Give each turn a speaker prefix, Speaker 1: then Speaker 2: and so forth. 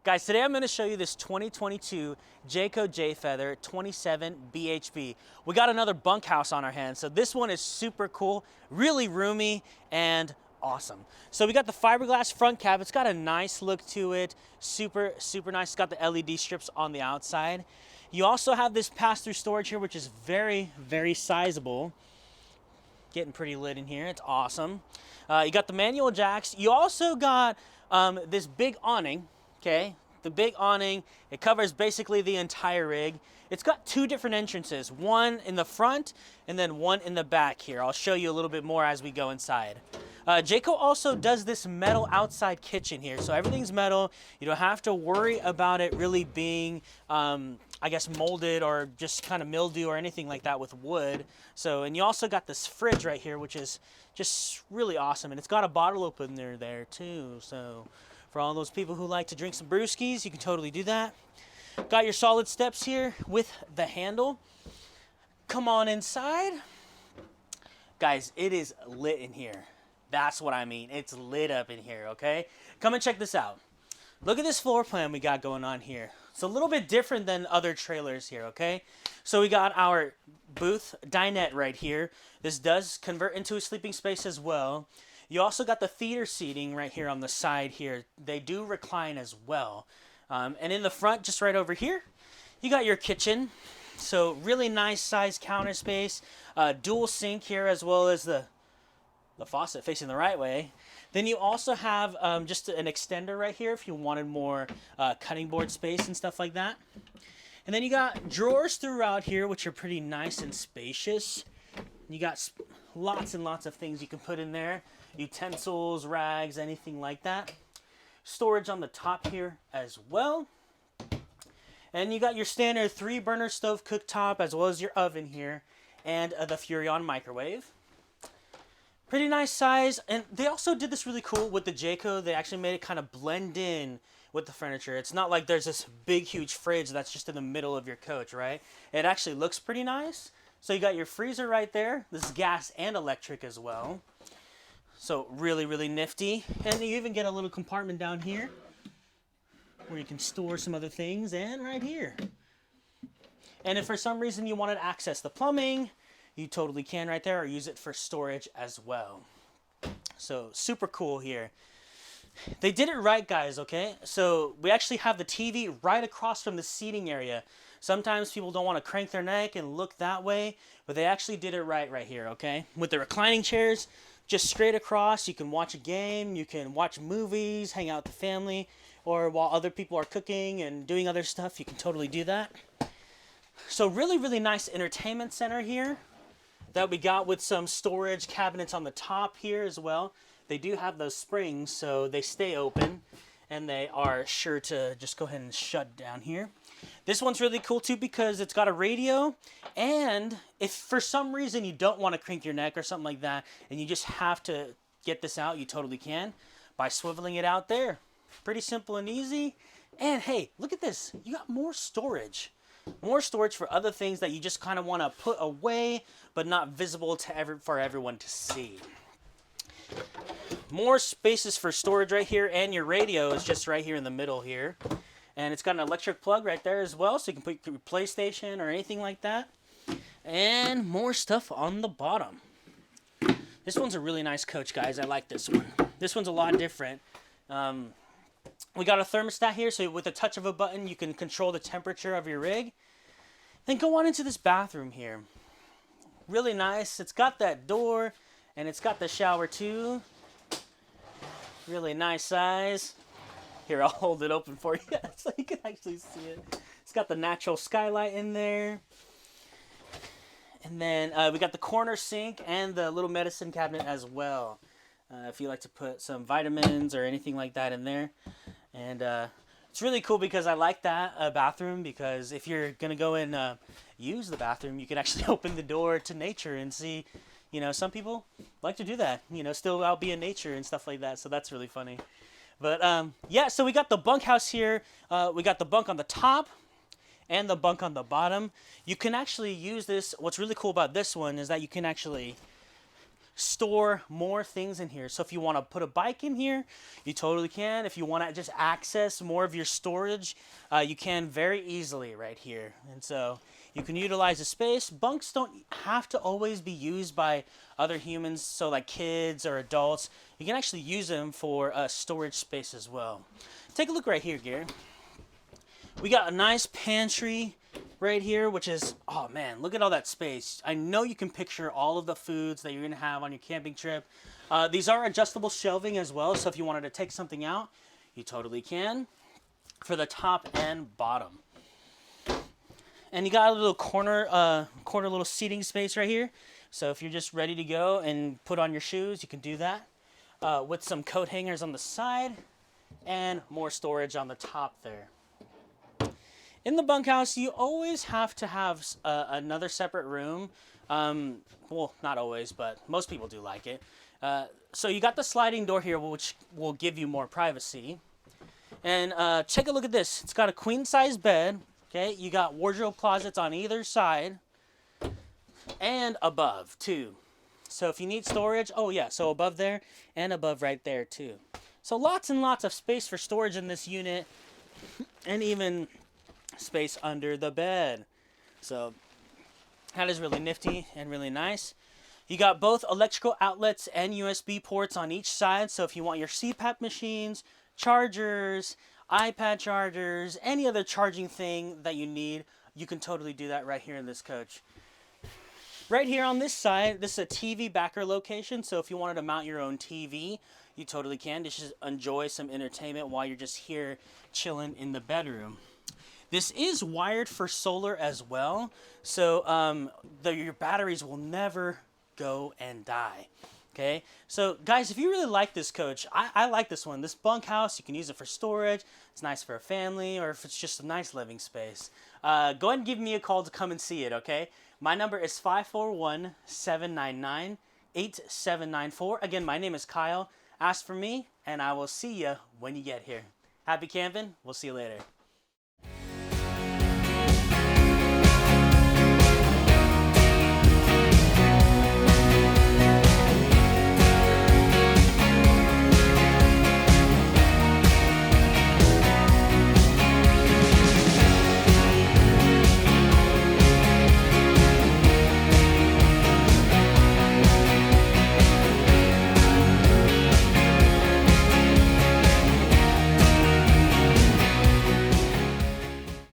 Speaker 1: Guys, today I'm going to show you this 2022 Jayco Jay Feather 27 BHB. We got another bunkhouse on our hands, so this one is super cool, really roomy, and awesome. So we got the fiberglass front cap. It's got a nice look to it, super nice. It's got the LED strips on the outside. You also have this pass-through storage here, which is very sizable. Getting pretty lit in here. It's awesome. You got the manual jacks. You also got this big awning. Okay, the big awning, it covers basically the entire rig. It's got two different entrances, one in the front and then one in the back here. I'll show you a little bit more as we go inside. Jayco also does this metal outside kitchen here, so everything's metal. You don't have to worry about it really being, I guess, molded or just kind of mildew or anything like that with wood. So, and you also got this fridge right here, which is just really awesome, and it's got a bottle opener there too. So, for all those people who like to drink some brewskis, you can totally do that. Got your solid steps here with the handle. Come on inside. Guys, it is lit in here. That's what I mean. It's lit up in here, okay? Come and check this out. Look at this floor plan we got going on here. It's a little bit different than other trailers here, okay? So we got our booth dinette right here. This does convert into a sleeping space as well. You also got the theater seating right here on the side here. They do recline as well. And in the front, just right over here, you got your kitchen. So really nice size counter space. Dual sink here as well as the faucet facing the right way. Then you also have just an extender right here if you wanted more cutting board space and stuff like that. And then you got drawers throughout here, which are pretty nice and spacious. You got lots and lots of things you can put in there. Utensils, rags, anything like that. Storage on the top here as well. And you got your standard 3-burner stove cooktop as well as your oven here. And the Furrion microwave. Pretty nice size. And they also did this really cool with the Jayco. They actually made it kind of blend in with the furniture. It's not like there's this big huge fridge that's just in the middle of your coach, right? It actually looks pretty nice. So you got your freezer right there. This is gas and electric as well. So really nifty. And you even get a little compartment down here where you can store some other things, and right here. And if for some reason you wanted to access the plumbing, you totally can right there, or use it for storage as well. So super cool here. They did it right, guys, okay? So we actually have the TV right across from the seating area. Sometimes people don't want to crank their neck and look that way, but they actually did it right here, okay? With the reclining chairs, just straight across, you can watch a game, you can watch movies, hang out with the family, or while other people are cooking and doing other stuff, you can totally do that. So really nice entertainment center here that we got with some storage cabinets on the top here as well. They do have those springs, so they stay open, and they are sure to just go ahead and shut down here. This one's really cool too because it's got a radio, and if for some reason you don't want to crank your neck or something like that, and you just have to get this out, you totally can by swiveling it out there. Pretty simple and easy. And hey, look at this. You got more storage. More storage for other things that you just kind of want to put away, but not visible to for everyone to see. More spaces for storage right here, and your radio is just right here in the middle here. And it's got an electric plug right there as well, so you can put your PlayStation or anything like that. And more stuff on the bottom. This one's a really nice coach, guys. I like this one. This one's a lot different. We got a thermostat here, so with a touch of a button, you can control the temperature of your rig. Then go on into this bathroom here. Really nice. It's got that door, and it's got the shower too. Really nice size. Here, I'll hold it open for you so you can actually see it. It's got the natural skylight in there. And then we got the corner sink and the little medicine cabinet as well. If you like to put some vitamins or anything like that in there. And it's really cool because I like that bathroom, because if you're going to go and use the bathroom, you can actually open the door to nature and see, you know, some people like to do that, you know, still out be in nature and stuff like that. So that's really funny. But yeah, so we got the bunkhouse here. We got the bunk on the top and the bunk on the bottom. You can actually use this. What's really cool about this one is that you can actually store more things in here. So if you want to put a bike in here, you totally can. If you want to just access more of your storage, you can very easily right here. And so you can utilize the space. Bunks don't have to always be used by other humans, so like kids or adults. You can actually use them for storage space as well. Take a look right here, Gary. We got a nice pantry right here, which is, oh man, look at all that space. I know you can picture all of the foods that you're gonna have on your camping trip. These are adjustable shelving as well, so if you wanted to take something out, you totally can for the top and bottom. And you got a little corner little seating space right here. So if you're just ready to go and put on your shoes, you can do that with some coat hangers on the side and more storage on the top there. In the bunkhouse, you always have to have another separate room. Well, not always, but most people do like it. So you got the sliding door here, which will give you more privacy. And take a look at this. It's got a queen size bed. Okay, you got wardrobe closets on either side and above too. So if you need storage, oh yeah, so above there and above right there too. So lots and lots of space for storage in this unit, and even space under the bed. So that is really nifty and really nice. You got both electrical outlets and USB ports on each side. So if you want your CPAP machines, chargers, iPad chargers, any other charging thing that you need, you can totally do that right here in this coach. Right here on this side, this is a TV backer location. So if you wanted to mount your own TV, you totally can. Just enjoy some entertainment while you're just here chilling in the bedroom. This is wired for solar as well, so your batteries will never go and die. Okay, so guys, if you really like this coach, I like this one. This bunkhouse, you can use it for storage. It's nice for a family, or if it's just a nice living space. Go ahead and give me a call to come and see it, okay? My number is 541-799-8794. Again, my name is Kyle. Ask for me, and I will see you when you get here. Happy camping. We'll see you later.